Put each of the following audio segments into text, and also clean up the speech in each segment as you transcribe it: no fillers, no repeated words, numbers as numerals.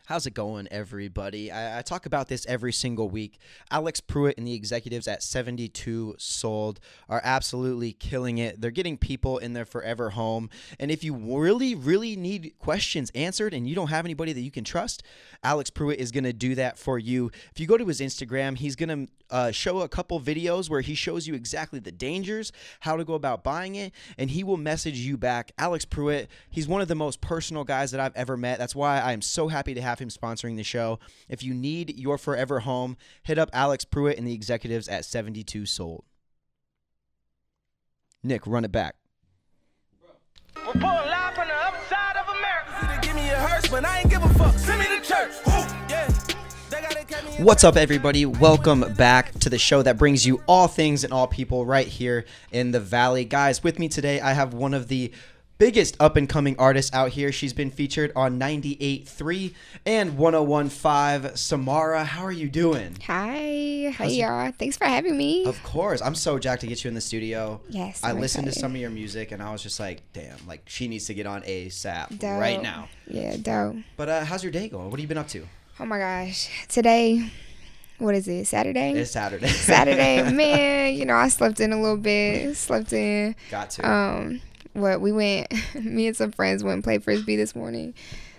How's it going, everybody? I talk about this every single week. Alex Pruitt and the executives at 72 Sold are absolutely killing it. They're getting people in their forever home. And if you really, really need questions answered and you don't have anybody that you can trust, Alex Pruitt is going to do that for you. If you go to his Instagram, he's going to show a couple videos where he shows you exactly the dangers, how to go about buying it, and he will message you back. Alex Pruitt, he's one of the most personal guys that I've ever met. That's why I am so happy to have him sponsoring the show. If you need your forever home, hit up Alex Pruitt and the executives at 72 Sold. Nick, run it back. We're pulling live from the other side of America. Give me a hearse, but I ain't give a fuck. Send me to church. Yeah. What's up, everybody? Welcome back to the show that brings you all things and all people right here in the Valley. Guys, with me today, I have one of the biggest up-and-coming artists out here. She's been featured on 98.3 and 101.5. Samara, how are you doing? Hi y'all. Thanks for having me. Of course. I'm so jacked to get you in the studio. Yes. I listened to some of your music, and I was just like, damn, like, she needs to get on ASAP Dope. right now. Yeah, dope. But how's your day going? What have you been up to? Oh, my gosh. Today, what is it, Saturday? It's Saturday. Saturday, man. You know, I slept in a little bit. Got to. We went, me and some friends went and played Frisbee this morning.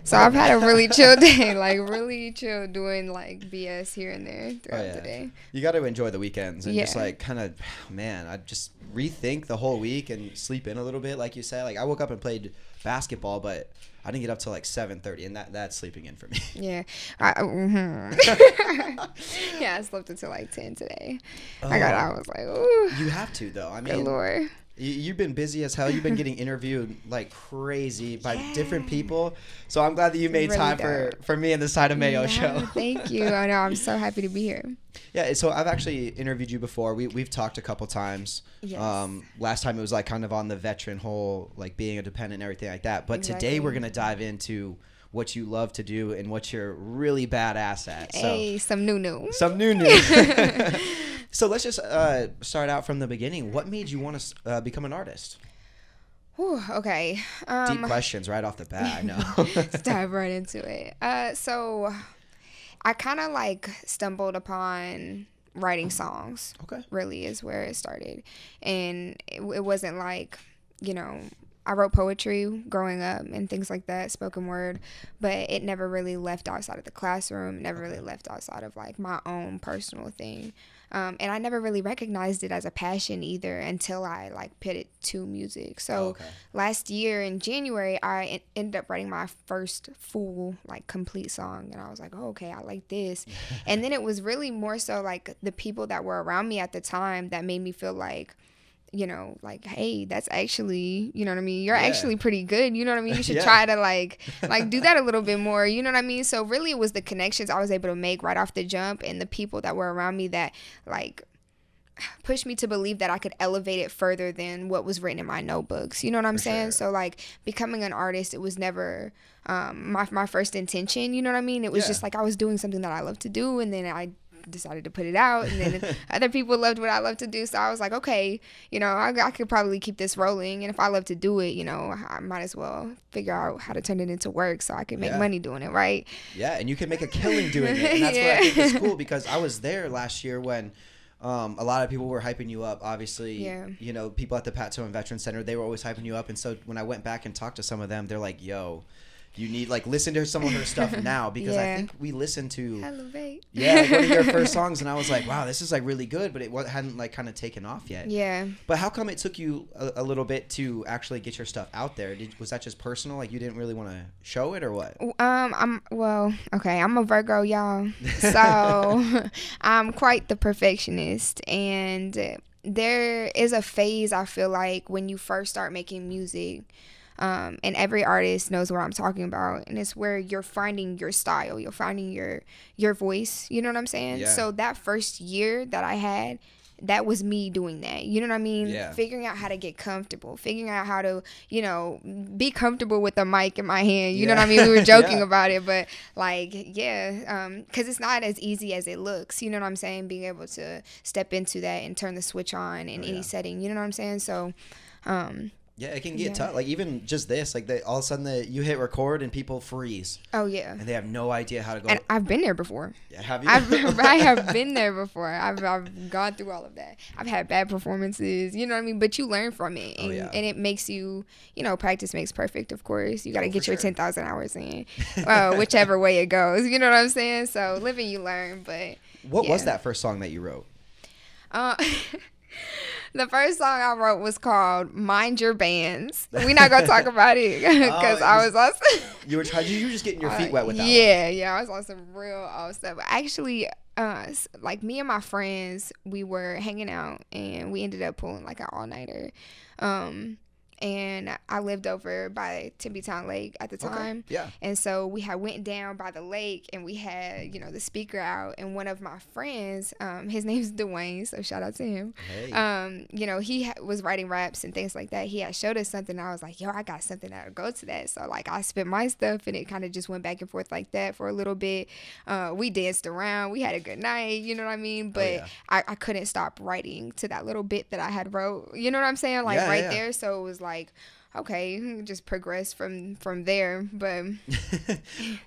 So I've had a really chill day, like really chill doing like BS here and there throughout the day. You got to enjoy the weekends and Yeah. just like kind of, man, I just rethink the whole week and sleep in a little bit. Like you said, like I woke up and played basketball, but I didn't get up till like 7:30, and that's sleeping in for me. Yeah. Yeah, I slept until like 10 today. I was like, ooh. You have to, though. I mean, Good Lord. You've been busy as hell. You've been getting interviewed like crazy by different people. So I'm glad that you made Really time dope. for me and the Side of Mayo show. Thank you. I know. I'm so happy to be here. Yeah, so I've actually interviewed you before. We've talked a couple times. Yes. Last time it was like kind of on the veteran whole, like being a dependent and everything like that. But today we're going to dive into what you love to do and what you're really badass at. Hey, some new. Some new. So let's just start out from the beginning. What made you want to become an artist? Whew, okay. Deep questions right off the bat, I know. Let's dive right into it. So I kind of like stumbled upon writing songs. Okay. Really is where it started. And it wasn't like, you know, I wrote poetry growing up and things like that, spoken word, but it never really left outside of the classroom, never really left outside of like my own personal thing. And I never really recognized it as a passion either until I like put it to music. So last year in January, I ended up writing my first full like complete song. And I was like, oh, okay, I like this. And then it was really more so like the people that were around me at the time that made me feel like, you know, like, hey, that's actually, you know what I mean? You're actually pretty good. You know what I mean? You should try to like do that a little bit more. You know what I mean? So really it was the connections I was able to make right off the jump and the people that were around me that like pushed me to believe that I could elevate it further than what was written in my notebooks. You know what I'm saying? Sure. So like becoming an artist, it was never my first intention. You know what I mean? It was just like I was doing something that I love to do, and then I decided to put it out, and then other people loved what I love to do, so I was like, okay, you know, I could probably keep this rolling, and if I love to do it, you know, I might as well figure out how to turn it into work so I can make money doing it, right? Yeah, and you can make a killing doing it, and that's what I think is cool, because I was there last year when a lot of people were hyping you up. Obviously, you know, people at the Pato and Veterans Center, they were always hyping you up, and so when I went back and talked to some of them, they're like, yo, you need like listen to some of her stuff now, because I think we listened to Elevate. like one of your first songs, and I was like, wow, this is like really good, but it hadn't like kind of taken off yet. Yeah. But how come it took you a little bit to actually get your stuff out there? Was that just personal? Like you didn't really want to show it, or what? I'm a Virgo, y'all. So I'm quite the perfectionist, and there is a phase I feel like when you first start making music. And every artist knows what I'm talking about, and it's where you're finding your style, you're finding your voice, you know what I'm saying? Yeah. So that first year that I had, that was me doing that, you know what I mean? Yeah. Figuring out how to get comfortable, figuring out how to, you know, be comfortable with the mic in my hand, you know what I mean? We were joking about it, but like, because it's not as easy as it looks, you know what I'm saying? Being able to step into that and turn the switch on in any setting, you know what I'm saying? So, Yeah, it can get tough. Like even just this, like all of a sudden you hit record and people freeze. Oh yeah. And they have no idea how to go. And I've been there before. Yeah, have you? I have been there before. I've gone through all of that. I've had bad performances, you know what I mean? But you learn from it. And, and it makes you, practice makes perfect, of course. You got to get your 10,000 hours in, whichever way it goes. You know what I'm saying? So living, you learn. But what was that first song that you wrote? The first song I wrote was called "Mind Your Bands." We're not gonna talk about it because I was also you were just getting your feet wet with that. Yeah, I was on some real old stuff. Actually, like me and my friends, we were hanging out and we ended up pulling like an all-nighter. And I lived over by Timpytown Lake at the time. Okay. Yeah. And so we had went down by the lake and we had, the speaker out. And one of my friends, his name's Dwayne, so shout out to him. Hey. He was writing raps and things like that. He had showed us something. And I was like, yo, I got something that'll go to that. So like I spit my stuff and it kind of just went back and forth like that for a little bit. We danced around. We had a good night. You know what I mean? But I couldn't stop writing to that little bit that I had wrote. You know what I'm saying? Like there. So it was like, okay, just progress from there. But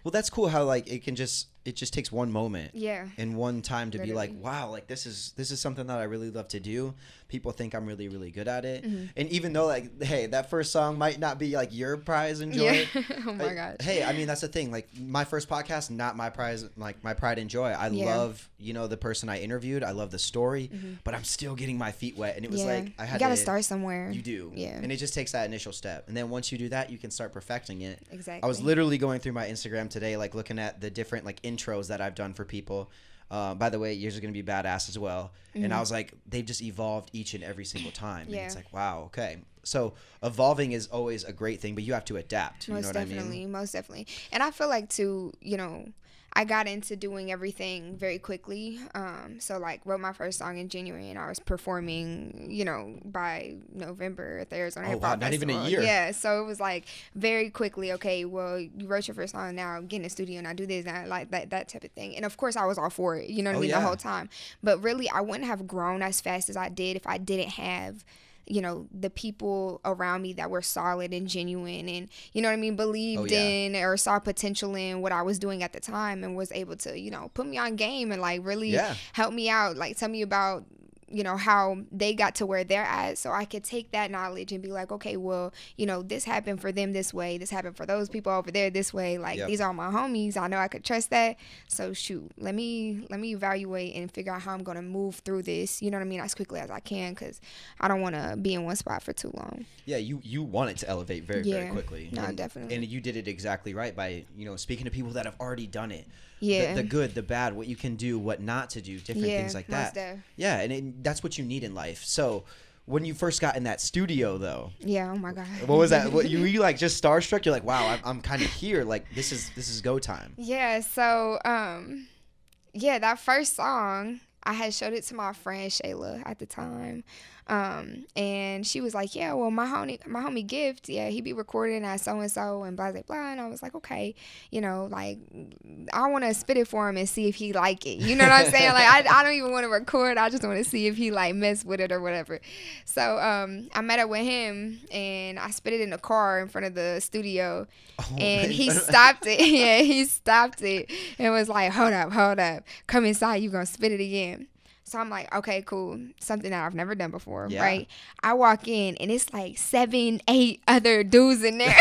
well, that's cool how like it just takes one moment and one time to be like, wow, like this is something that I really love to do. People think I'm really, really good at it. And even though like, hey, that first song might not be like your prize and joy. Oh my gosh. Hey, I mean, that's the thing. Like my first podcast, not my prize, like my pride and joy. I love, the person I interviewed. I love the story, but I'm still getting my feet wet. And it was like, I had to start somewhere. You do. Yeah. And it just takes that initial step. And then once you do that, you can start perfecting it. Exactly. I was literally going through my Instagram today, like looking at the different like intros that I've done for people. By the way, yours are going to be badass as well. And I was like, they've just evolved each and every single time. And it's like, wow, okay. So evolving is always a great thing, but you have to adapt. You know what I mean? Most definitely. And I feel like too, I got into doing everything very quickly. So like wrote my first song in January and I was performing, by November at the Arizona Hip Hop Festival. Not even a year. Yeah. So it was like very quickly, okay, well, you wrote your first song, now get in the studio and I do this and like that type of thing. And of course I was all for it, you know what I mean, the whole time. But really I wouldn't have grown as fast as I did if I didn't have the people around me that were solid and genuine and, believed in or saw potential in what I was doing at the time and was able to, put me on game and like really help me out, like tell me about, how they got to where they're at so I could take that knowledge and be like, okay, well, this happened for them this way. This happened for those people over there this way. Like these are my homies. I know I could trust that. So shoot, let me evaluate and figure out how I'm going to move through this, as quickly as I can because I don't want to be in one spot for too long. Yeah, you want it to elevate very, very quickly. No, definitely. And you did it exactly right by, speaking to people that have already done it. Yeah. The good, the bad, what you can do, what not to do, different things like that. Yeah, and that's what you need in life. So when you first got in that studio, though. Yeah, oh my God. What was that? Were you like just starstruck? You're like, wow, I'm kind of here. Like this is go time. Yeah. So that first song, I had showed it to my friend Shayla at the time. And she was like, yeah, well, my homie Gift, he be recording at so-and-so and blah, blah, blah. And I was like, okay, like, I want to spit it for him and see if he like it. You know what I'm saying? Like, I don't even want to record. I just want to see if he, like, mess with it or whatever. So, I met up with him and I spit it in the car in front of the studio. And he stopped it. Yeah, he stopped it and was like, hold up. Come inside. You going to spit it again. So I'm like, okay, cool. Something that I've never done before, right? I walk in and it's like 7, 8 other dudes in there.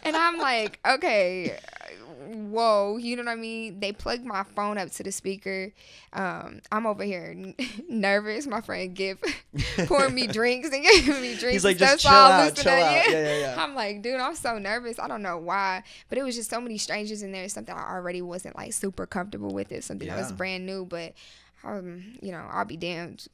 And I'm like, okay, whoa, you know what I mean? They plugged my phone up to the speaker. I'm over here nervous. My friend Gift pouring me drinks and giving me drinks. He's like, just chill out. Yeah. I'm like, dude, I'm so nervous. I don't know why. But it was just so many strangers in there. Something I already wasn't like super comfortable with it. Something that was brand new. But I'll be damned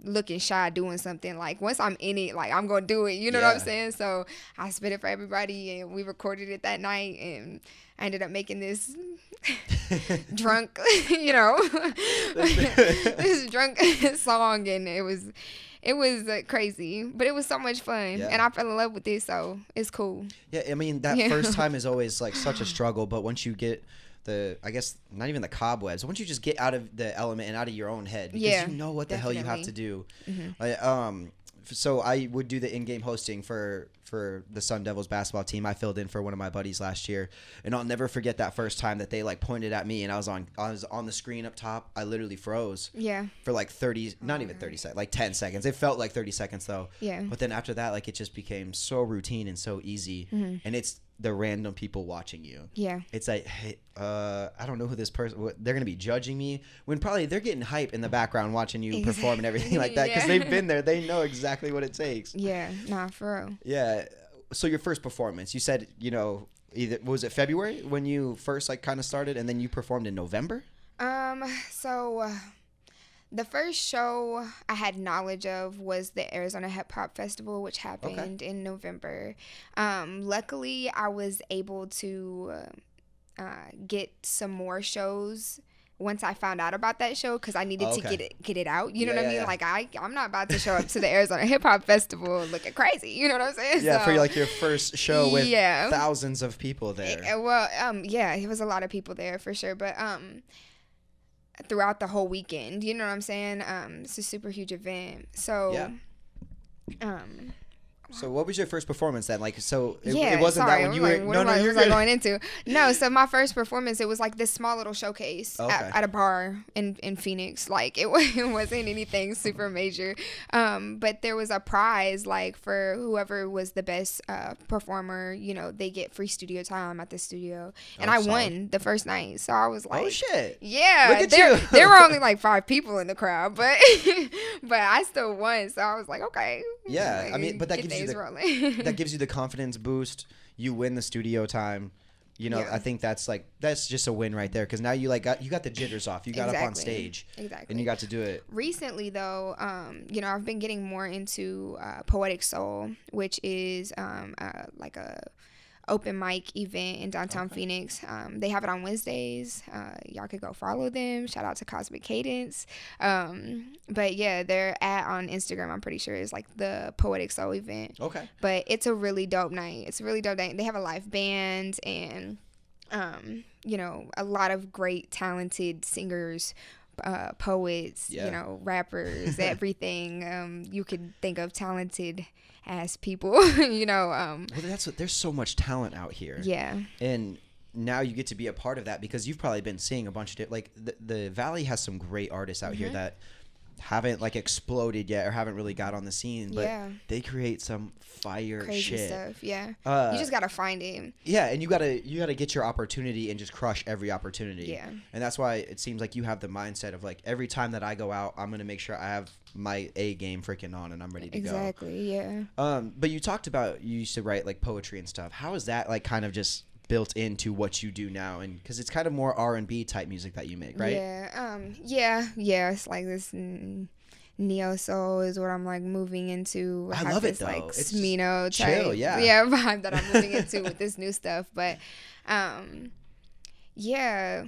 looking shy doing something. Like once I'm in it, like I'm gonna do it, you know what I'm saying? So I spit it for everybody and we recorded it that night and I ended up making this drunk this drunk song and it was crazy, but it was so much fun and I fell in love with it, so it's cool. I mean that first time is always like such a struggle, but once you get I guess not even the cobwebs. Once you just get out of the element and out of your own head, because you know what the hell you have to do. so I would do the in-game hosting for the Sun Devils basketball team. I filled in for one of my buddies last year, and I'll never forget that first time that they like pointed at me and I was on the screen up top. I literally froze. Yeah. For like 30, not even 30 seconds, like 10 seconds. It felt like 30 seconds though. Yeah. But then after that, like it just became so routine and so easy, and it's the random people watching you. Yeah. It's like, hey, I don't know who this person. They're gonna be judging me when probably they're getting hype in the background watching you perform and everything like that because they've been there. They know exactly what it takes. Yeah. Nah, for real. Yeah. So your first performance, you said, either was it February when you first like kind of started, and then you performed in November? So the first show I had knowledge of was the Arizona Hip Hop Festival, which happened in November. Luckily, I was able to get some more shows once I found out about that show because I needed to get it out. You know what I mean? Yeah. Like I'm not about to show up to the Arizona Hip Hop Festival looking crazy. You know what I'm saying? Yeah, so, for like your first show with thousands of people there. It was a lot of people there for sure, but throughout the whole weekend, you know what I'm saying? It's a super huge event. So So what was your first performance then? Like, so it wasn't sorry, that when you like, were. What No, you're was I going into? No, so my first performance, it was like this small little showcase at a bar in Phoenix. Like it wasn't anything super major, but there was a prize like for whoever was the best performer. You know, they get free studio time at the studio, and I won the first night. So I was like, oh shit, yeah. Look at you. There were only like 5 people in the crowd, but I still won. So I was like, okay. Yeah, like, I mean, but that gives you that gives you the confidence boost. You win the studio time. I think that's just a win right there because now you got the jitters off. You got up on stage, and you got to do it. Recently, though, I've been getting more into Poetic Soul, which is like a open mic event in downtown Phoenix. They have it on Wednesdays. Y'all could go follow them. Shout out to Cosmic Cadence. But yeah, they're on Instagram. I'm pretty sure it's like the Poetic Soul event. Okay. But it's a really dope night. They have a live band and a lot of great talented singers, poets, rappers, everything you could think of, talented as people. Well, there's so much talent out here. Yeah. And now you get to be a part of that because you've probably been seeing a bunch of the Valley has some great artists out here that haven't exploded yet or haven't really got on the scene, but they create some fire crazy shit stuff. You just gotta find it. Yeah, and you gotta get your opportunity and just crush every opportunity. Yeah. And that's why it seems like you have the mindset of every time that I go out, I'm gonna make sure I have my A game freaking on and I'm ready to go. Exactly. Yeah. But you talked about you used to write poetry and stuff. How is that kind of just built into what you do now? And because it's kind of more R&B type music that you make, right? Yeah. It's like this neo soul is what I'm moving into. I love it though. It's Smino type, chill, yeah, vibe that I'm moving into with this new stuff. But yeah.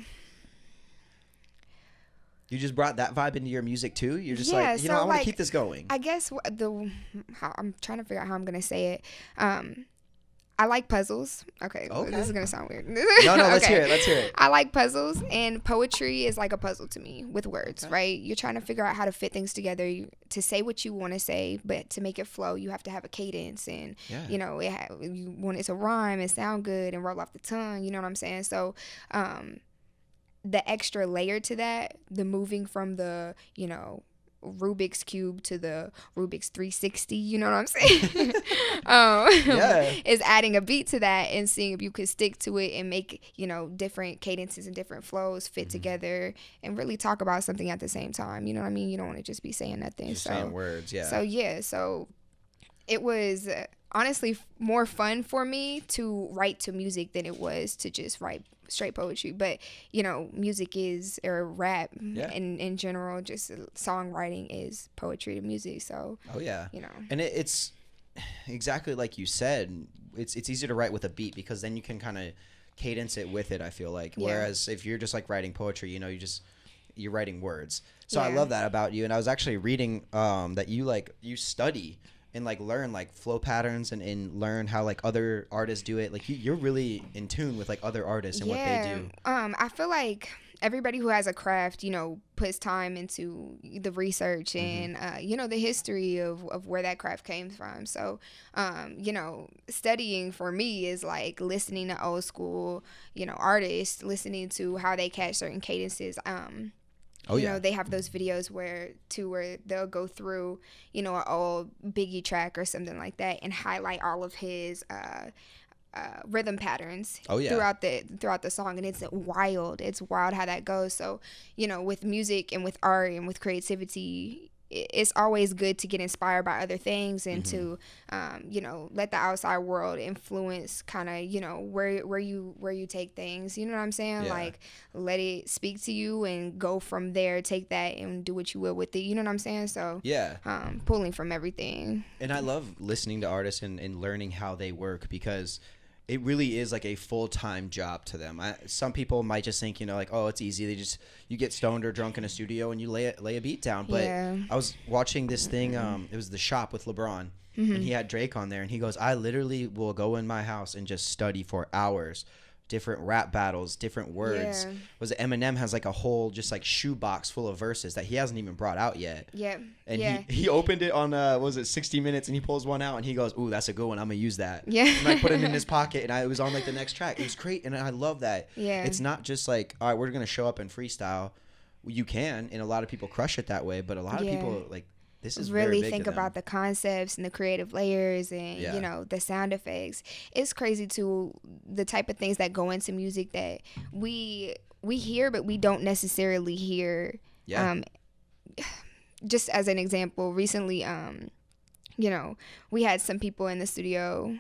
You just brought that vibe into your music too. You're just I want to keep this going. I guess I'm trying to figure out how I'm gonna say it. I like puzzles. Okay. This is gonna sound weird. No, let's hear it. I like puzzles, and poetry is like a puzzle to me with words, right? You're trying to figure out how to fit things together to say what you want to say, but to make it flow, you have to have a cadence, and you want it to rhyme and sound good and roll off the tongue. You know what I'm saying? So, the extra layer to that, the moving from the Rubik's Cube to the Rubik's 360, you know what I'm saying? Is adding a beat to that and seeing if you could stick to it and make, different cadences and different flows fit together and really talk about something at the same time. You know what I mean? You don't want to just be saying nothing. Just saying words, yeah. So it was honestly more fun for me to write to music than it was to just write straight poetry. But music is, or rap in general, just songwriting is poetry to music. So and it's exactly like you said, it's easier to write with a beat because then you can kind of cadence it with it, I feel like. Whereas if you're just writing poetry, you're writing words. So I love that about you. And I was actually reading that you study and like learn like flow patterns and learn how like other artists do it. Like you're really in tune with like other artists and what they do. I feel like everybody who has a craft, puts time into the research and, the history of where that craft came from. So, studying for me is like listening to old school, artists, listening to how they catch certain cadences. They have those videos where they'll go through, an old Biggie track or something like that and highlight all of his, rhythm patterns throughout the song, and it's wild how that goes. So with music and with art and with creativity, it's always good to get inspired by other things and to let the outside world influence kind of where you take things, you know what I'm saying? Like let it speak to you and go from there, take that and do what you will with it, you know what I'm saying? So pulling from everything. And I love listening to artists and learning how they work, because it really is like a full-time job to them. Some people might just think, like, oh, it's easy. You get stoned or drunk in a studio and you lay a beat down. But I was watching this thing. It was The Shop with LeBron, and he had Drake on there, and he goes, I literally will go in my house and just study for hours. Different rap battles, different words. Was it Eminem has like a whole just like shoebox full of verses that he hasn't even brought out yet. And he opened it on 60 Minutes, and he pulls one out and he goes, ooh, that's a good one, I'm gonna use that. And I put it in his pocket, and it was on like the next track. It was great, and I love that. It's not just like, all right, we're gonna show up and freestyle. You can, and a lot of people crush it that way, but a lot of people like, this is really very big think to them. about the concepts and the creative layers and the sound effects. It's crazy too, the type of things that go into music that we hear but we don't necessarily hear. Just as an example, recently we had some people in the studio.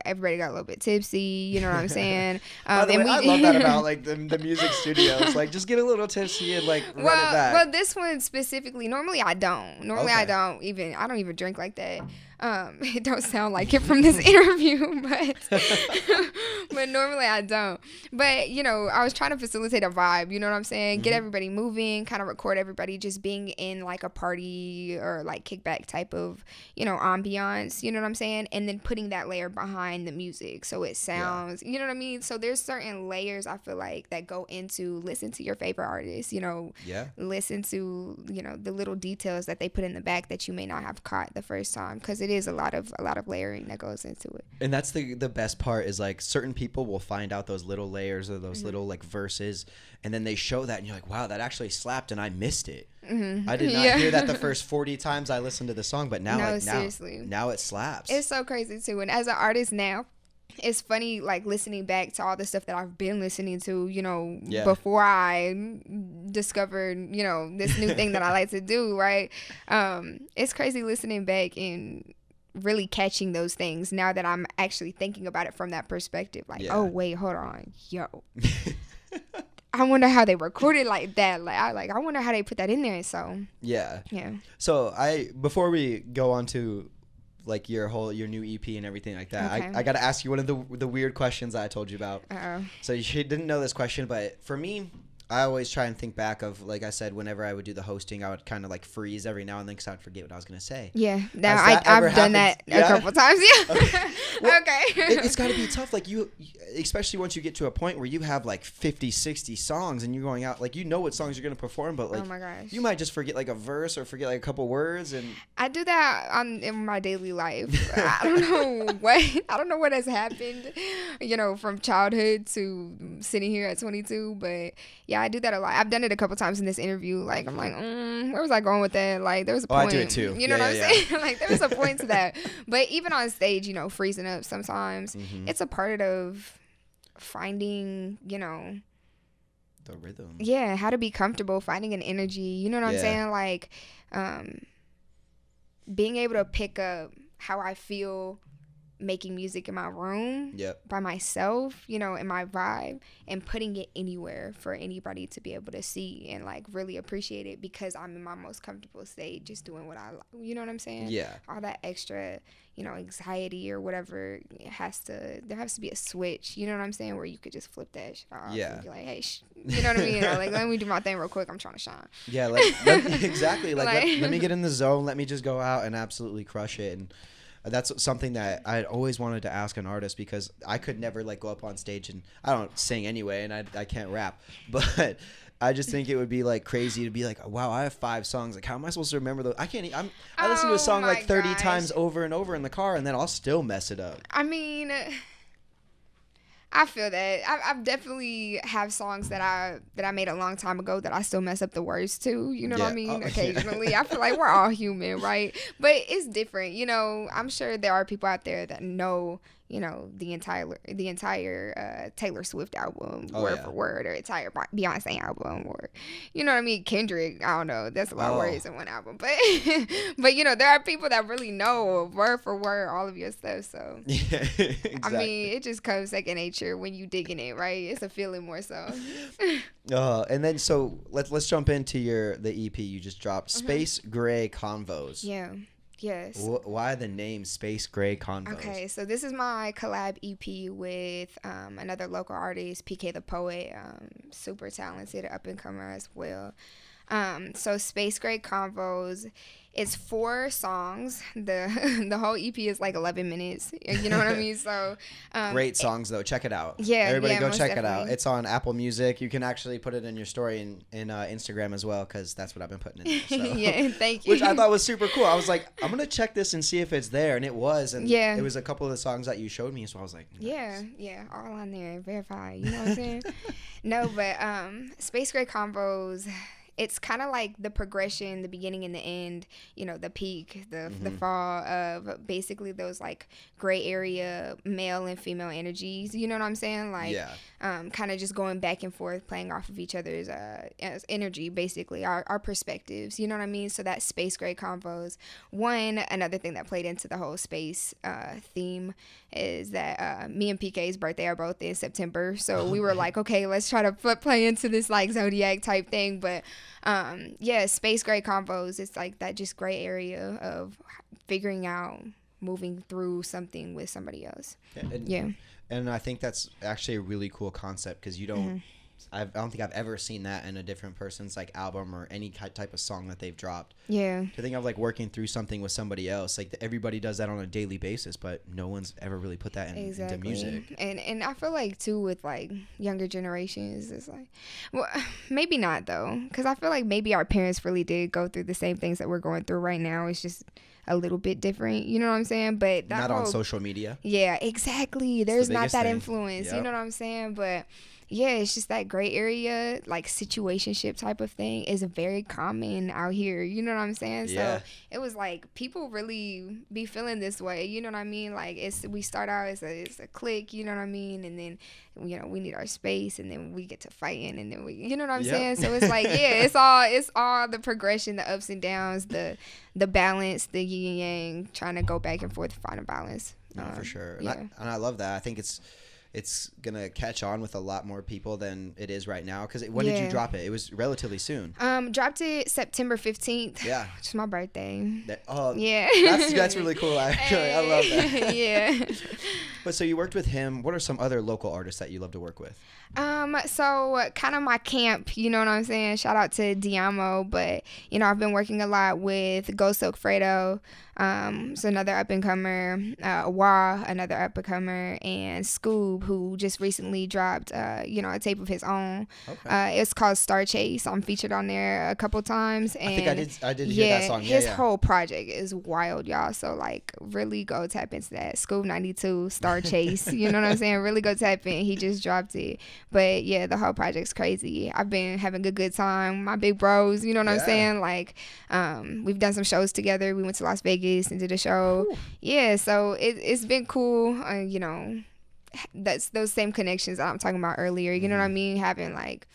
Everybody got a little bit tipsy. You know what I'm saying? By the way, I love that about like the music studios. Like, just get a little tipsy and like run it back. Well, this one specifically, normally I don't. I don't even drink like that. It don't sound like it from this interview, but normally I don't. But I was trying to facilitate a vibe. You know what I'm saying? Get everybody moving, kind of record everybody just being in like a party or like kickback type of ambiance. You know what I'm saying? And then putting that layer behind the music so it sounds. You know what I mean? So there's certain layers I feel like that go into listen to your favorite artist. Listen to the little details that they put in the back that you may not have caught the first time, because it is a lot of layering that goes into it. And that's the best part, is like certain people will find out those little layers or those little like verses, and then they show that and you're like, wow, that actually slapped and I missed it. I did not hear that the first 40 times I listened to the song, but now now it slaps. It's so crazy too. And as an artist now, it's funny like listening back to all the stuff that I've been listening to, before I discovered, this new thing that I like to do, right? It's crazy listening back and really catching those things now that I'm actually thinking about it from that perspective. Like, oh wait, hold on, yo. I wonder how they recorded like that. I wonder how they put that in there. So yeah. So before we go on to like your new EP and everything like that, okay. I got to ask you one of the weird questions that I told you about. So she didn't know this question, but for me, I always try and think back of, like I said, whenever I would do the hosting, I would kind of like freeze every now and then because I would forget what I was going to say. Yeah. Now I've done that a couple times. Yeah. Okay. Well, it's got to be tough. Like especially once you get to a point where you have like 50, 60 songs and you're going out, like, what songs you're going to perform, but like, oh my gosh, you might just forget like a verse or forget like a couple words. And I do that in my daily life. I don't know what has happened, from childhood to sitting here at 22, but yeah, I do that a lot. I've done it a couple times in this interview. Like, I'm like, where was I going with that? Like, there was a point. I do it too. You know what I'm saying? Like, there was a point to that. But even on stage, freezing up sometimes, it's a part of finding, the rhythm. Yeah, how to be comfortable, finding an energy. You know what I'm saying? Like, being able to pick up how I feel making music in my room by myself, in my vibe, and putting it anywhere for anybody to be able to see and like really appreciate it, because I'm in my most comfortable state just doing what I like. You know what I'm saying? Yeah. All that extra, anxiety or whatever, there has to be a switch, you know what I'm saying, where you could just flip that shit off and be like, hey, you know what I mean? Like, let me do my thing real quick. I'm trying to shine. Yeah, exactly. Like, let me get in the zone. Let me just go out and absolutely crush it. And That's something that I always wanted to ask an artist, because I could never like go up on stage, and I don't sing anyway, and I can't rap, but I just think it would be like crazy to be like, wow, I have 5 songs. Like, how am I supposed to remember those? I can't. I listen to a song like 30 times over and over in the car, and then I'll still mess it up. I mean, I feel that. I've definitely have songs that I made a long time ago that I still mess up the words to. You know what I mean? Occasionally, I feel like we're all human, right? But it's different. You know, I'm sure there are people out there that know, you know, the entire Taylor Swift album word for word, or entire Beyonce album, or, you know what I mean, Kendrick. I don't know, that's a lot of words in one album, but but you know, there are people that really know word for word all of your stuff. So yeah, exactly. I mean, it just comes second nature when you dig in it, right? It's a feeling more so. And then so let's jump into the EP you just dropped, Space Gray Convos. Yeah. Yes. Why the name Space Gray Convos? Okay, so this is my collab EP with another local artist, PK the Poet, super talented up and comer as well. So Space Gray Convos, it's 4 songs. The whole EP is like 11 minutes. You know what I mean? So great songs though. Check it out. Yeah, everybody go check definitely. it out. It's on Apple Music. You can actually put it in your story in Instagram as well, because that's what I've been putting in there. So. Yeah, thank you. Which I thought was super cool. I was like, I'm gonna check this and see if it's there, and it was. And yeah, it was a couple of the songs that you showed me, so I was like, nice. yeah, all on there, verified. You know what I'm saying? No, but Space Gray Convos, it's kind of like the progression, the beginning and the end, you know, the peak, the fall of basically those like gray area male and female energies. You know what I'm saying? Like, kind of just going back and forth, playing off of each other's energy, basically, our perspectives. You know what I mean? So that Space Gray Convos. Another thing that played into the whole space theme is that me and PK's birthday are both in September. So we were like, okay, let's try to play into this like zodiac type thing. But Space Gray Convos, it's like that just gray area of figuring out, moving through something with somebody else. And I think that's actually a really cool concept, because you don't I don't think I've ever seen that in a different person's like album or any type of song that they've dropped. Yeah. To think of like working through something with somebody else, like everybody does that on a daily basis, but no one's ever really put that into music. And I feel like too with like younger generations, it's like, well, maybe not though, because I feel like maybe our parents really did go through the same things that we're going through right now. It's just a little bit different, you know what I'm saying? But not on social media. Yeah, exactly. There's not that influence, you know what I'm saying? But yeah, it's just that gray area, like situationship type of thing is very common out here. You know what I'm saying? Yeah. So it was like people really be feeling this way. You know what I mean? Like we start out as a clique. You know what I mean? And then we need our space, and then we get to fighting, and then you know what I'm saying? So it's like it's all the progression, the ups and downs, the balance, the yin and yang, trying to go back and forth to find a balance. No, for sure. And I love that. I think it's gonna catch on with a lot more people than it is right now. Because when did you drop it? It was relatively soon. Dropped it September 15th. Yeah, which is my birthday. Yeah, that's really cool. Actually, I love that. Yeah. But so you worked with him. What are some other local artists that you love to work with? So kind of my camp, you know what I'm saying? Shout out to Diamo, but you know, I've been working a lot with Ghost Fredo, so another up and comer, Wah, another up and comer, and Scoob, who just recently dropped, a tape of his own. Okay. It's called Star Chase. I'm featured on there a couple times, and I think I did hear that song. His whole project is wild, y'all. So like, really go tap into that. Scoob 92, Star Chase. You know what I'm saying? Really go tap in. He just dropped it. But yeah, the whole project's crazy. I've been having a good time. My big bros, you know what I'm saying? Like, we've done some shows together. We went to Las Vegas and did a show. Ooh. Yeah, so it's been cool. You know, that's those same connections that I'm talking about earlier. You know what I mean? Having like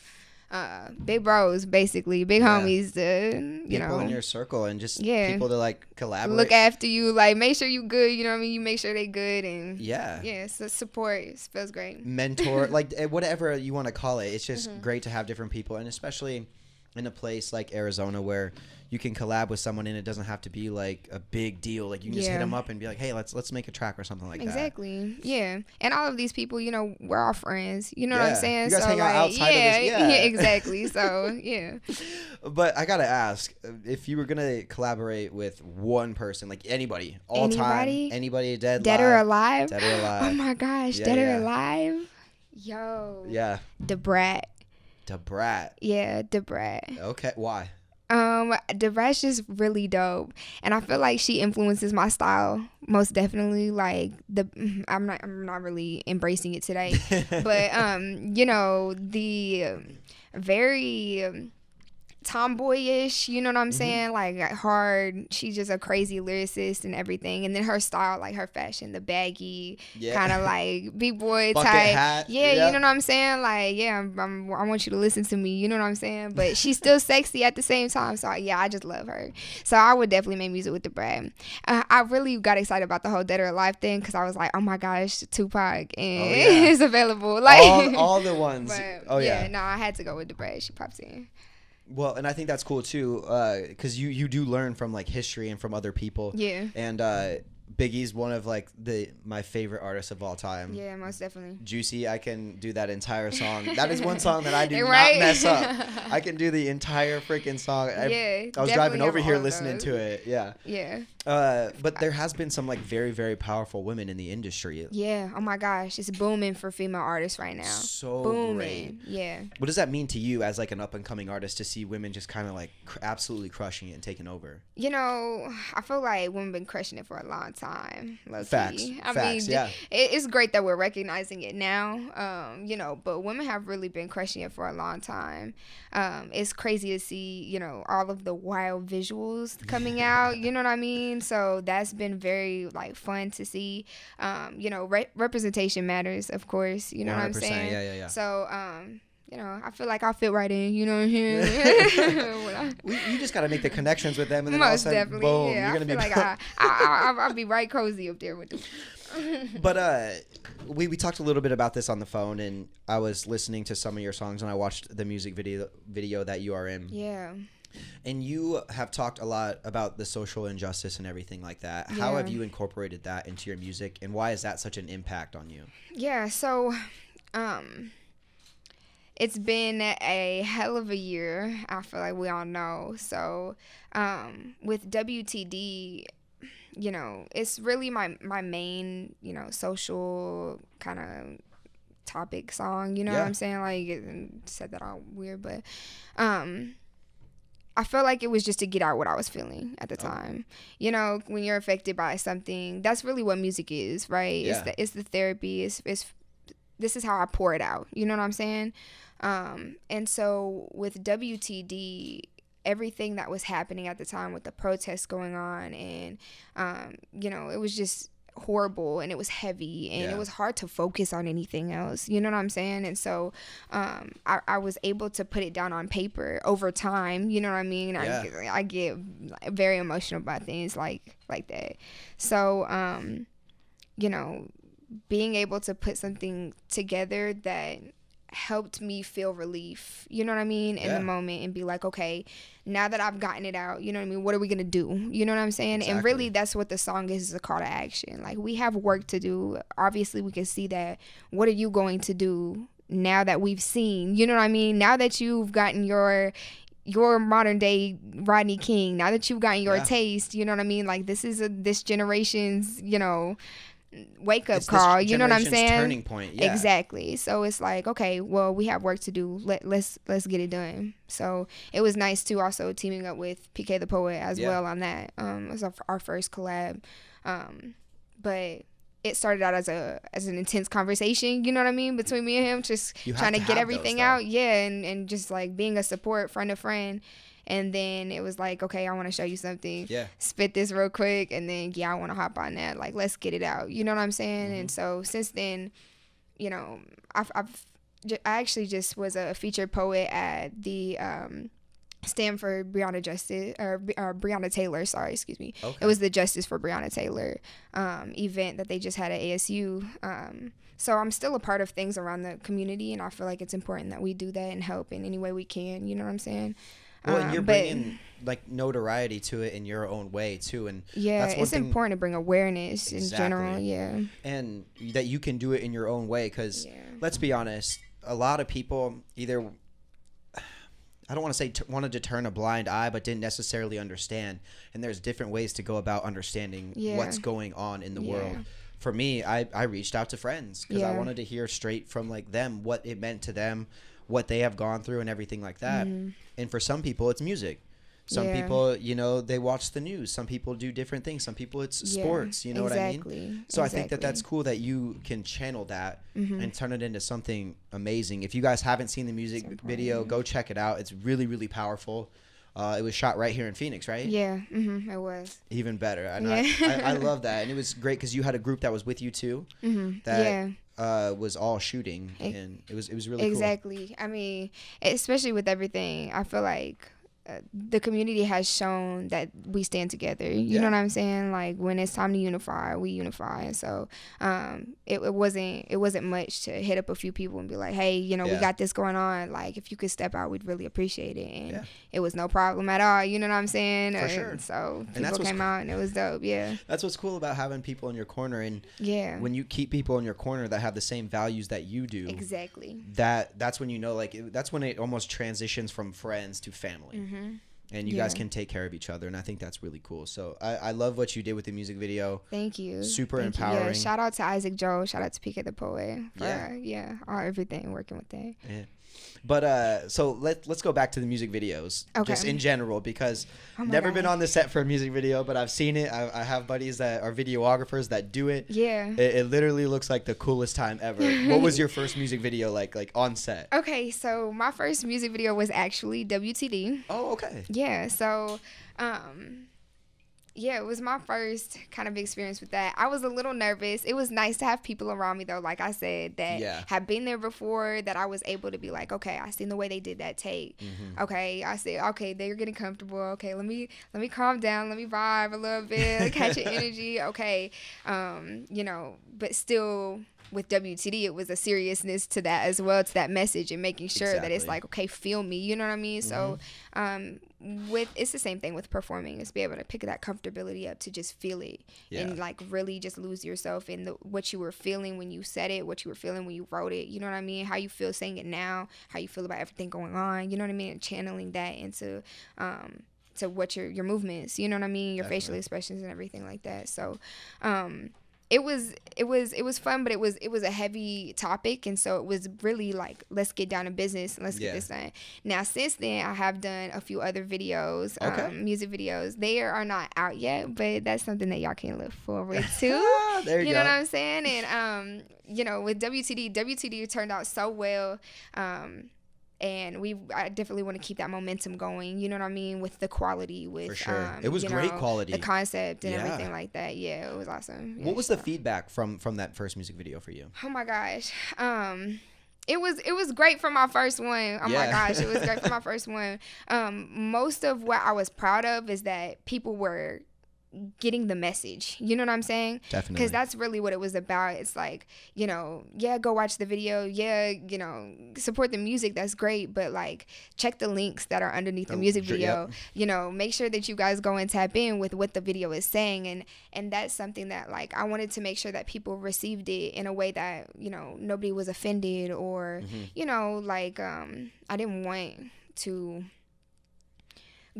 big bros, basically big homies to people in your circle, and just people to like collaborate, look after you, like make sure you good, you know what I mean, you make sure they good, and so support. It feels great. Mentor, like whatever you want to call it, it's just great to have different people. And especially in a place like Arizona where you can collab with someone and it doesn't have to be like a big deal. Like you can just hit them up and be like, hey, let's make a track or something like that. Exactly. Yeah. And all of these people, you know, we're all friends. You know what I'm saying? You guys so hang out like, outside of this. Yeah. Exactly. So yeah. But I gotta ask, if you were gonna collaborate with one person, like anybody, all time, anybody dead or alive. Dead or alive. Oh my gosh, dead or alive. Yo. Yeah. Da Brat. Yeah, Da Brat. Okay, why? Da Brat's just really dope, and I feel like she influences my style most definitely. Like I'm not really embracing it today, but you know, the very tomboyish, you know what I'm saying? Like hard. She's just a crazy lyricist and everything. And then her style, like her fashion, the baggy, kind of like b-boy bucket type. Hat. Yeah, you know what I'm saying? Like, yeah, I want you to listen to me. You know what I'm saying? But she's still sexy at the same time. So yeah, I just love her. So I would definitely make music with Da Brat. I really got excited about the whole Dead or Alive thing because I was like, oh my gosh, Tupac and it's available. Like all the ones. But, no, I had to go with Da Brat. She pops in. Well, and I think that's cool too, because you do learn from like history and from other people. Yeah. And Biggie's one of like my favorite artists of all time. Yeah, most definitely. Juicy, I can do that entire song. That is one song that I do right? not mess up. I can do the entire freaking song. I was driving over here listening to it. Yeah. Yeah. But there has been some like very, very powerful women in the industry. Yeah. Oh my gosh, it's booming for female artists right now. So booming. Great. Yeah. What does that mean to you as like an up and coming artist to see women just kind of like absolutely crushing it and taking over? You know, I feel like women been crushing it for a long time. Facts. I mean, yeah. It's great that we're recognizing it now. You know, but women have really been crushing it for a long time. It's crazy to see, you know, all of the wild visuals coming out. You know what I mean? So that's been very like fun to see. You know, representation matters, of course. You know what I'm saying? Yeah. So, you know, I feel like I fit right in. You know what I'm saying? You just gotta make the connections with them, and then most all of a sudden, definitely, boom, yeah. you're gonna I feel like I'll be right cozy up there with them. But we talked a little bit about this on the phone, and I was listening to some of your songs, and I watched the music video that you are in. Yeah. And you have talked a lot about the social injustice and everything like that. Yeah. How have you incorporated that into your music, and why is that such an impact on you? Yeah, so it's been a hell of a year, I feel like we all know. So with WTD, you know, it's really my main, you know, social kind of topic song, you know what I'm saying? Like, said that all weird, but I felt like it was just to get out what I was feeling at the time. You know, when you're affected by something, that's really what music is, right? Yeah. It's the therapy. It's this is how I pour it out. You know what I'm saying? And so with WTD, everything that was happening at the time with the protests going on, and you know, it was just horrible, and it was heavy, and it was hard to focus on anything else. You know what I'm saying? And so I was able to put it down on paper over time. You know what I mean? I get very emotional about things like that. So you know, being able to put something together that helped me feel relief, you know what I mean, in the moment, and be like, okay, now that I've gotten it out, you know what I mean, what are we gonna do? You know what I'm saying? Exactly. And really, that's what the song is a call to action. Like, we have work to do. Obviously, we can see that. What are you going to do now that we've seen? You know what I mean? Now that you've gotten your modern day Rodney King, now that you've gotten your taste, you know what I mean? Like, this is this generation's, you know, wake up call, you know what I'm saying? Turning point. Yeah. Exactly. So it's like, okay, well, we have work to do. Let's get it done. So it was nice too, also teaming up with PK the Poet as well on that. It was our first collab. But it started out as an intense conversation, you know what I mean, between me and him, just trying to get everything out. Yeah, and just like being a support friend to friend. And then it was like, okay, I want to show you something. Yeah. Spit this real quick. And then, I want to hop on that. Like, let's get it out. You know what I'm saying? Mm-hmm. And so since then, you know, I actually just was a featured poet at the Stanford Breonna Taylor, excuse me. Okay. It was the Justice for Breonna Taylor event that they just had at ASU. So I'm still a part of things around the community, and I feel like it's important that we do that and help in any way we can. You know what I'm saying? Well, and you're bringing like notoriety to it in your own way too, and yeah, that's one it's thing, important to bring awareness in general. Yeah, and that you can do it in your own way. Because let's be honest, a lot of people either, I don't want to say wanted to turn a blind eye, but didn't necessarily understand. And there's different ways to go about understanding what's going on in the world. For me, I reached out to friends because I wanted to hear straight from like them what it meant to them, what they have gone through, and everything like that. And for some people, it's music. Some people, you know, they watch the news. Some people do different things. Some people it's sports. You know what I mean? So I think that that's cool that you can channel that and turn it into something amazing. If you guys haven't seen the music video, go check it out. It's really, really powerful. It was shot right here in Phoenix, right? Yeah, it was. Even better. I love that. And it was great because you had a group that was with you too. That was all shooting, and it was really cool. Exactly. I mean, especially with everything, I feel like the community has shown that we stand together. You know what I'm saying? Like when it's time to unify, we unify. And so it wasn't much to hit up a few people and be like, hey, you know, we got this going on. Like if you could step out, we'd really appreciate it. And it was no problem at all. You know what I'm saying? For sure. So people came out and it was dope. Yeah. That's what's cool about having people in your corner. And when you keep people in your corner that have the same values that you do. Exactly. That's when you know, like that's when it almost transitions from friends to family. And you guys can take care of each other, and I think that's really cool. So I love what you did with the music video. Thank you. Super empowering. Yeah, shout out to Isaac Joe. Shout out to PK the Poet for everything working with that. Yeah. But so let's go back to the music videos, just in general, because never been on the set for a music video, but I've seen it. I have buddies that are videographers that do it. Yeah. It literally looks like the coolest time ever. What was your first music video like on set? Okay, so my first music video was actually WTD. Oh, okay. Yeah, so yeah, it was my first kind of experience with that. I was a little nervous. It was nice to have people around me, though, like I said, that have been there before, that I was able to be like, okay, I seen the way they did that take. Okay, I said, okay, they're getting comfortable. Okay, let me calm down. Let me vibe a little bit, catch your energy. Okay, you know, but still with WTD, it was a seriousness to that as well, to that message, and making sure that it's like, okay, feel me, you know what I mean? So it's the same thing with performing, is be able to pick that comfortability up to just feel it and like really just lose yourself in what you were feeling when you said it, what you were feeling when you wrote it, you know what I mean? How you feel saying it now, how you feel about everything going on, you know what I mean? And channeling that into to what your movements, you know what I mean? Your facial expressions and everything like that. So it was fun, but it was a heavy topic, and so it was really like, let's get down to business and let's get this done. Now since then, I have done a few other videos, music videos. They are not out yet, but that's something that y'all can look forward to. There you go. Know what I'm saying? And you know, with WTD turned out so well. And I definitely want to keep that momentum going. You know what I mean? With the quality, with for sure, it was great quality, the concept and everything like that. Yeah, it was awesome. What was the feedback from that first music video for you? Oh my gosh, it was great for my first one. Oh my gosh, it was great for my first one. Most of what I was proud of is that people were getting the message, you know what I'm saying? Definitely. Because that's really what it was about. It's like, you know, go watch the video, you know, support the music, that's great, but like check the links that are underneath the music video. You know, make sure that you guys go and tap in with what the video is saying, and that's something that like I wanted to make sure that people received it in a way that, you know, nobody was offended or you know, like I didn't want to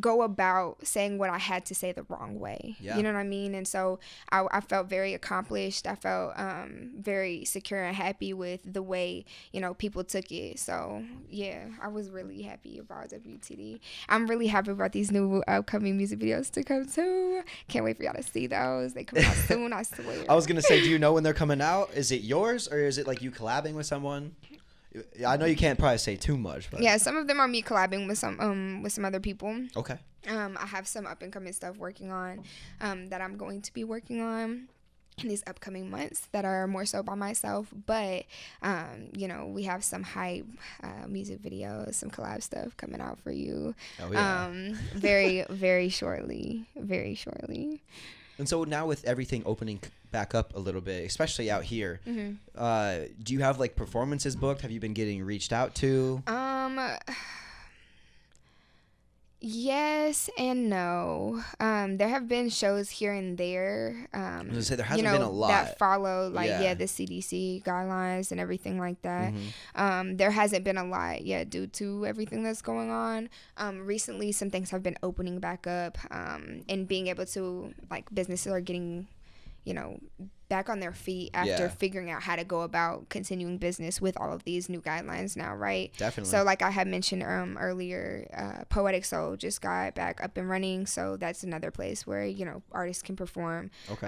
go about saying what I had to say the wrong way. You know what I mean? And so I felt very accomplished. I felt very secure and happy with the way, you know, people took it. So yeah, I was really happy about WTD. I'm really happy about these new upcoming music videos to come too. Can't wait for y'all to see those. They come out soon, I swear. I was gonna say, do you know when they're coming out? Is it yours, or is it like you collabing with someone? I know you can't probably say too much, but yeah, some of them are me collabing with some other people. Okay. I have some up and coming stuff working on that I'm going to be working on in these upcoming months that are more so by myself, but you know, we have some hype music videos, some collab stuff coming out for you. Oh, yeah. Very shortly. And so now with everything opening back up a little bit, especially out here, do you have like performances booked? Have you been getting reached out to? Yes and no. There have been shows here and there. I was gonna say there hasn't been a lot that follow the CDC guidelines and everything like that. There hasn't been a lot yet due to everything that's going on. Recently, some things have been opening back up, and being able to businesses are getting, back on their feet after figuring out how to go about continuing business with all of these new guidelines now, right? Definitely. So like I had mentioned earlier, Poetic Soul just got back up and running, so that's another place where artists can perform. Okay.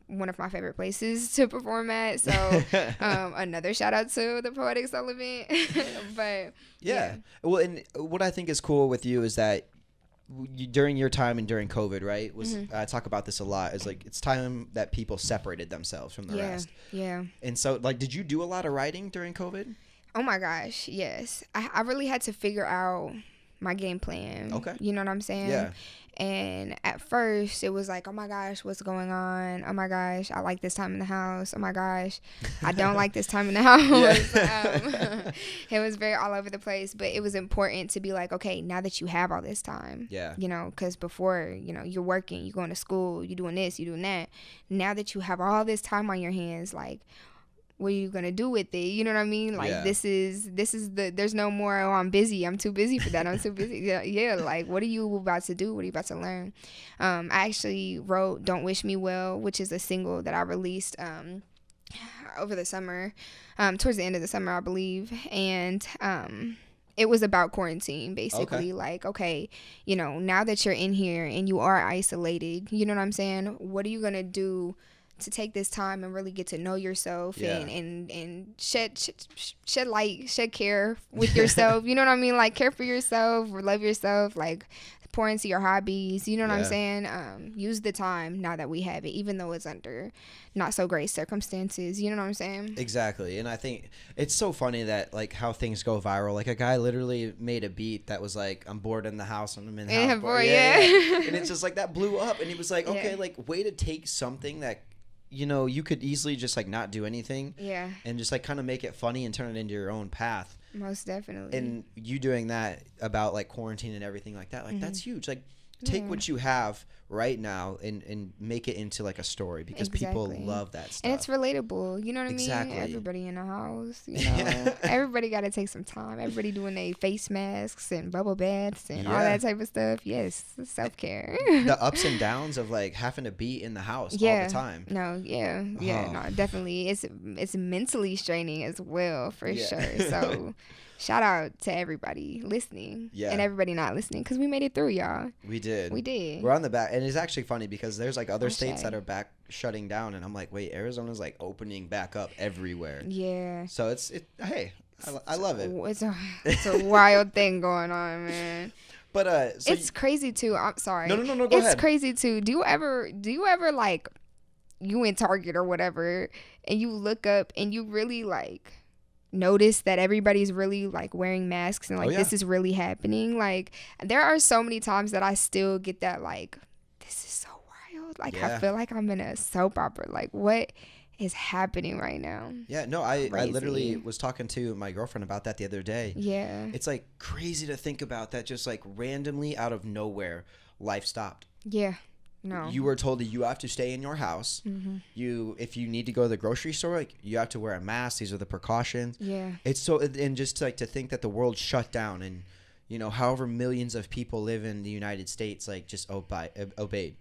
One of my favorite places to perform at, so another shout out to the Poetic Soul event. But yeah, well, and what I think is cool with you is that during your time and during COVID, right, was I talk about this a lot, is like it's time that people separated themselves from the rest. Yeah. And so did you do a lot of writing during COVID? Oh my gosh, yes. I really had to figure out my game plan. Okay. You know what I'm saying? Yeah. And at first it was like, oh my gosh, what's going on? Oh my gosh, I like this time in the house. Oh my gosh, I don't like this time in the house. It was very all over the place, but it was important to be like, okay, now that you have all this time, because before, you're working, you're going to school, you're doing this, you're doing that. Now that you have all this time on your hands, what are you gonna do with it? You know what I mean? This is there's no more, oh, I'm busy, I'm too busy for that, I'm too busy. Yeah, what are you about to do? What are you about to learn? I actually wrote Don't Wish Me Well, which is a single that I released over the summer, towards the end of the summer, I believe. And it was about quarantine, basically. Okay, now that you're in here and you are isolated, you know what I'm saying? What are you gonna do to take this time and really get to know yourself and shed light, shed care with yourself. You know what I mean? Care for yourself, love yourself, pour into your hobbies. You know what I'm saying? Use the time now that we have it, even though it's under not so great circumstances. You know what I'm saying? Exactly. And I think it's so funny that how things go viral. A guy literally made a beat that was I'm bored in the house and I'm in the house. And it's just that blew up. And he was like, okay, way to take something that you could easily just not do anything, and just kind of make it funny and turn it into your own path. Most definitely. And you doing that about quarantine and everything like that, that's huge. Take what you have right now and make it into a story, because people love that stuff. And it's relatable. You know what I mean? Everybody in the house, everybody got to take some time. Everybody doing their face masks and bubble baths and all that type of stuff. Yes, self-care. The ups and downs of having to be in the house all the time. No, no, definitely. It's mentally straining as well, for sure. So shout out to everybody listening and everybody not listening, because we made it through, y'all. We did. We're on the back, and it's actually funny because there's other states that are back shutting down, and I'm like, wait, Arizona's opening back up everywhere. Yeah. So hey, I love it. It's a wild thing going on, man. But so it's crazy too. I'm sorry. No, go ahead. It's crazy too. Do you ever you in Target or whatever, and you look up and you really notice that everybody's really wearing masks and this is really happening? There are so many times that I still get that this is so wild. I feel like I'm in a soap opera. What is happening right now? Yeah, no, I literally was talking to my girlfriend about that the other day. Yeah, it's crazy to think about that. Just randomly out of nowhere, life stopped. Yeah. No. You were told that you have to stay in your house. If you need to go to the grocery store, you have to wear a mask. These are the precautions. Yeah. It's so, and just to think that the world shut down, and however millions of people live in the United States just obeyed.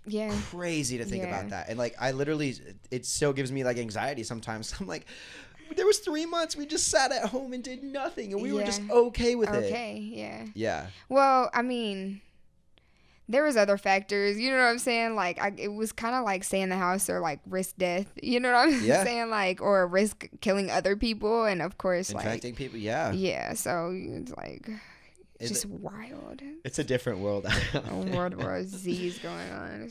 Yeah. Crazy to think about that. And I literally, it still gives me anxiety sometimes. I'm there was 3 months we just sat at home and did nothing, and we were just okay with it. Okay. Yeah. Yeah. Well, I mean, there was other factors, you know what I'm saying? It was kind of stay in the house or risk death, you know what I'm saying? Or risk killing other people, and of course infecting people. Yeah. So it's just wild. It's a different world. World War Z is going on.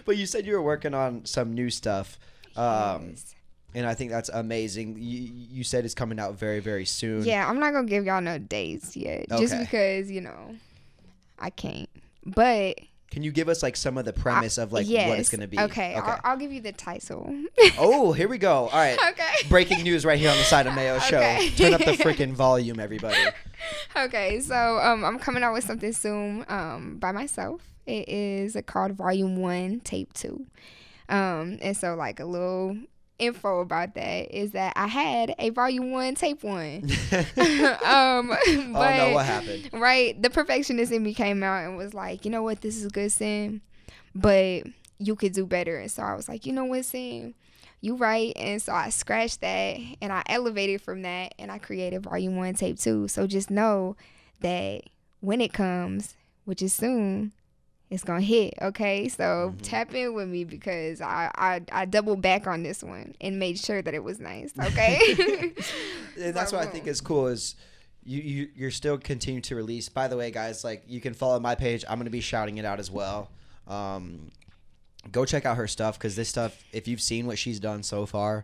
But you said you were working on some new stuff. Yes. And I think that's amazing. You said it's coming out very, very soon. Yeah, I'm not gonna give y'all no dates yet, just because I can't. But Can you give us like some of the premise of like what it's gonna be? Okay. I'll give you the title. Oh, here we go. All right. Okay. Breaking news right here on the Side of Mayo show. Okay. Turn up the freaking volume, everybody. Okay, so I'm coming out with something soon by myself. It is called Volume 1, Tape 2. And so like a little info about that is that I had a Volume 1, Tape 1. Oh no, what happened? Right, the perfectionist in me came out and was like, you know what, this is good, Sam, but you could do better. And so I was like, you know what, Sam, you right. And so I scratched that and I elevated from that and I created Volume 1, Tape 2. So just know that when it comes, which is soon, it's gonna hit. Okay, so tap in with me because I doubled back on this one and made sure that it was nice. Okay. And that's what I think is cool is you're still continuing to release. By the way, guys, like you can follow my page. I'm gonna be shouting it out as well. Go check out her stuff because this stuff, if you've seen what she's done so far,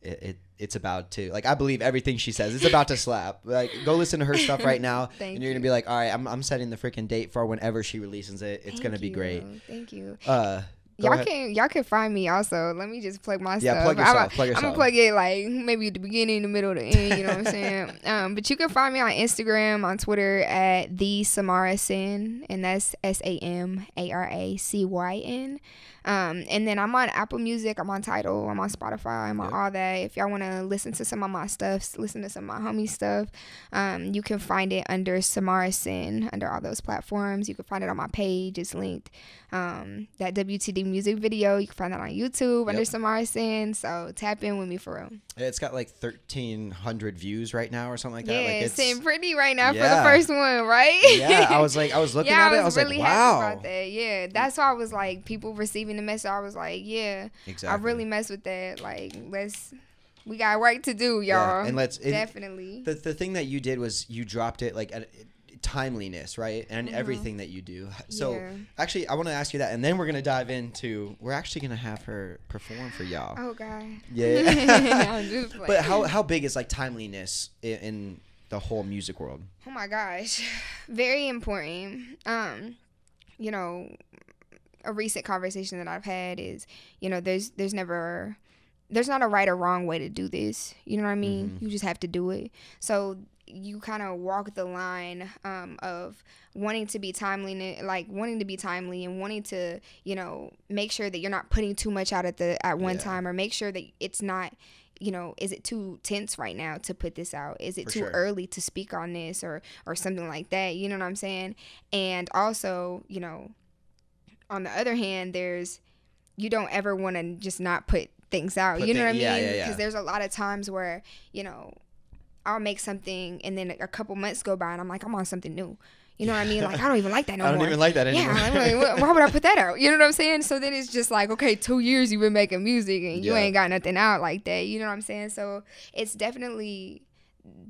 it's about to, like, I believe everything she says. It's about to slap. Like, go listen to her stuff right now, and you're gonna be like, all right, I'm setting the freaking date for whenever she releases it. It's gonna be great. Thank you. Y'all can find me also. Let me just plug my stuff. Yeah, plug yourself. I'm gonna plug it like maybe at the beginning, the middle, the end. You know what I'm saying? But you can find me on Instagram, on Twitter at the Samara Cyn, and that's SAMARACYN. And then I'm on Apple Music, I'm on Tidal, I'm on Spotify, I'm on all that. If y'all want to listen to some of my stuff, listen to some of my homie stuff, you can find it under Samara Cyn, under all those platforms. You can find it on my page, it's linked. That WTD music video, you can find that on YouTube under Samara Cyn. So tap in with me for real. It's got like 1,300 views right now or something like that. Yeah, like it's sitting pretty right now for the first one, right? Yeah, I was looking at it. I was really like, wow. happy about that. Yeah, that's why I was like, people receiving the message. I was like, yeah, exactly. I really mess with that. Like, we got work to do, y'all. Yeah, and definitely. The thing that you did was you dropped it like at timeliness, right? And everything that you do. So actually, I want to ask you that, and then we're gonna dive into. We're actually gonna have her perform for y'all. Oh God. Yeah. But how big is like timeliness in the whole music world? Oh my gosh, very important. You know, a recent conversation that I've had is, you know, there's not a right or wrong way to do this. You know what I mean? You just have to do it. So you kind of walk the line of wanting to be timely and wanting to, you know, make sure that you're not putting too much out at one time, or make sure that it's not, you know, is it too tense right now to put this out? Is it too early to speak on this or something like that? You know what I'm saying? And also, you know, on the other hand, you don't ever want to just not put things out. You know what I mean? Because there's a lot of times where, you know, I'll make something and then a couple months go by and I'm like, I'm on something new. You know what I mean? Like, I don't even like that no more. I don't even like that anymore. Yeah, I'm like, why would I put that out? You know what I'm saying? So then it's just like, okay, 2 years you've been making music and you ain't got nothing out like that. You know what I'm saying? So it's definitely,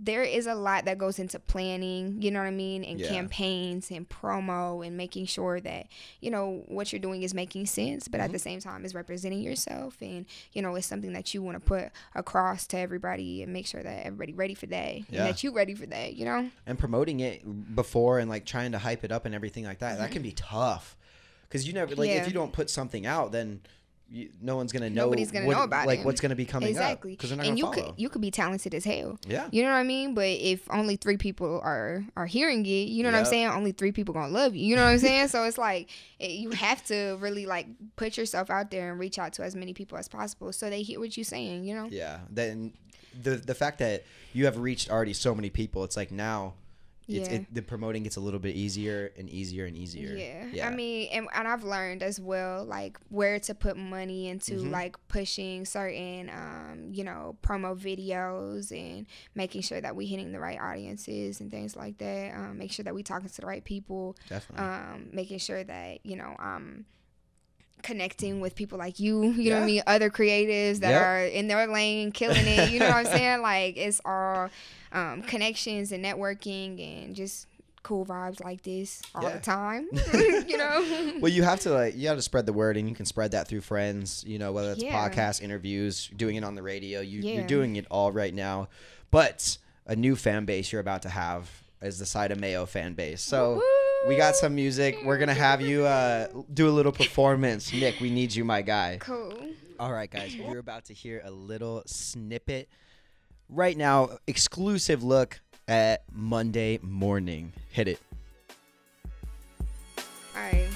there is a lot that goes into planning, you know what I mean, and campaigns and promo and making sure that, you know, what you're doing is making sense, but at the same time is representing yourself, and, you know, it's something that you want to put across to everybody and make sure that everybody ready for that and that you ready for that, you know. And promoting it before and like trying to hype it up and everything like that, that can be tough because you never if you don't put something out, then no one's gonna know. Nobody's gonna know about it. What's gonna be coming up because they're not gonna follow. You could be talented as hell. Yeah. You know what I mean? But if only 3 people are hearing it, you know what I'm saying? Only 3 people gonna love you. You know what I'm saying? So it's like you have to really like put yourself out there and reach out to as many people as possible so they hear what you're saying. You know? Yeah. Then the fact that you have reached already so many people, it's like now. The promoting gets a little bit easier and easier and easier. Yeah. I mean, and I've learned as well, like, where to put money into, like, pushing certain, you know, promo videos and making sure that we're hitting the right audiences and things like that. Make sure that we're talking to the right people. Definitely. Making sure that, you know, connecting with people like you know what I mean, other creatives that are in their lane killing it, you know what I'm saying? Like, it's all connections and networking and just cool vibes like this all the time. You know, well, you have to spread the word, and you can spread that through friends, you know, whether it's podcasts, interviews, doing it on the radio. You're doing it all right now, but a new fan base you're about to have is the Side of Mayo fan base. So We got some music. We're going to have you do a little performance. Nick, we need you, my guy. Cool. All right, guys. You're about to hear a little snippet. Right now, exclusive look at Monday morning. Hit it. Alright.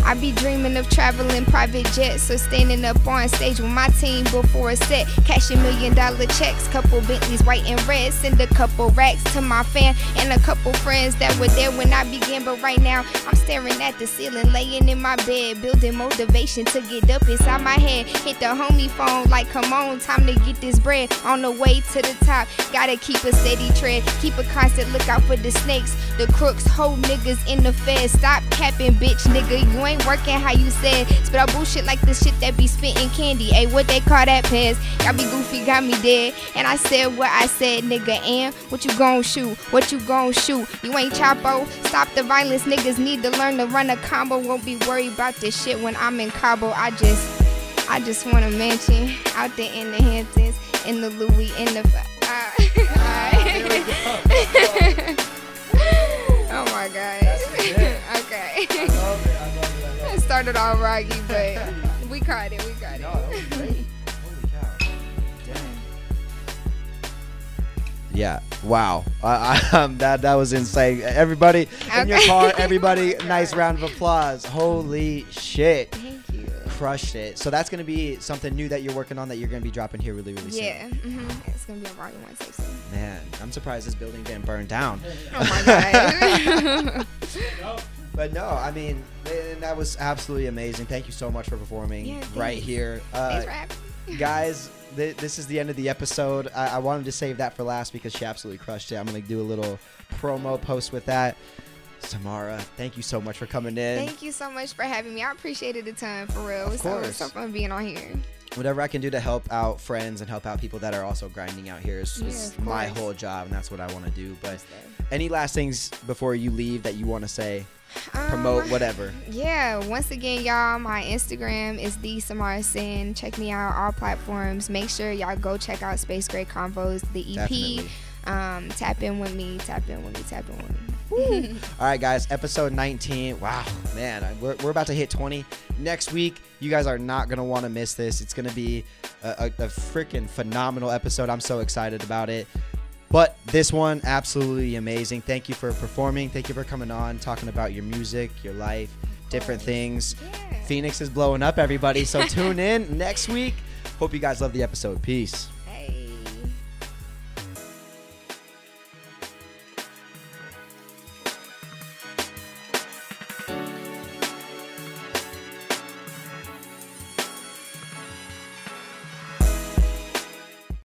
I be dreaming of traveling private jets or standing up on stage with my team before a set, cashing $1 million checks, couple Bentleys white and red, send a couple racks to my fan and a couple friends that were there when I began. But right now I'm staring at the ceiling, laying in my bed, building motivation to get up inside my head. Hit the homie phone like, come on, time to get this bread. On the way to the top, gotta keep a steady tread, keep a constant lookout for the snakes, the crooks, hold niggas in the fed. Stop capping, bitch nigga, you ain't working how you said. Spit out bullshit like the shit that be spitting candy. Ayy, what they call that, Pez? Y'all be goofy, got me dead. And I said what I said, nigga. And what you gon' shoot? What you gon' shoot? You ain't Chapo. Stop the violence, niggas need to learn to run a combo. Won't be worried about this shit when I'm in Cabo. I just want a mansion out there in the Hamptons, in the Louis, in the. Oh my god. Okay. I love it. It started all rocky, but we caught it. No, that was great. Holy cow. Dang. Yeah. Wow. That was insane. Everybody in your car, everybody, nice round of applause. Holy shit. Thank you. Crushed it. So that's going to be something new that you're working on that you're going to be dropping here really, really soon. Yeah. It's going to be a volume 1 tape soon. Man, I'm surprised this building didn't burn down. Oh my god. But no, I mean, that was absolutely amazing. Thank you so much for performing right here. Thanks for having me. Guys, this is the end of the episode. I wanted to save that for last because she absolutely crushed it. I'm going to do a little promo post with that. Samara, thank you so much for coming in. Thank you so much for having me. I appreciated the time, for real. Of course. It was so fun being on here. Whatever I can do to help out friends and help out people that are also grinding out here is my whole job, and that's what I want to do. But any last things before you leave that you want to say? Promote, whatever. Yeah, once again, y'all, my Instagram is the Samara Cyn. Check me out all platforms. Make sure y'all go check out Space Grade Convos, the EP. Definitely. Tap in with me. All right, guys, episode 19. Wow, man, we're about to hit 20 next week. You guys are not gonna want to miss this. It's gonna be a freaking phenomenal episode. I'm so excited about it. But this one, absolutely amazing. Thank you for performing. Thank you for coming on, talking about your music, your life, different things. Yeah. Phoenix is blowing up, everybody. So tune in next week. Hope you guys love the episode. Peace.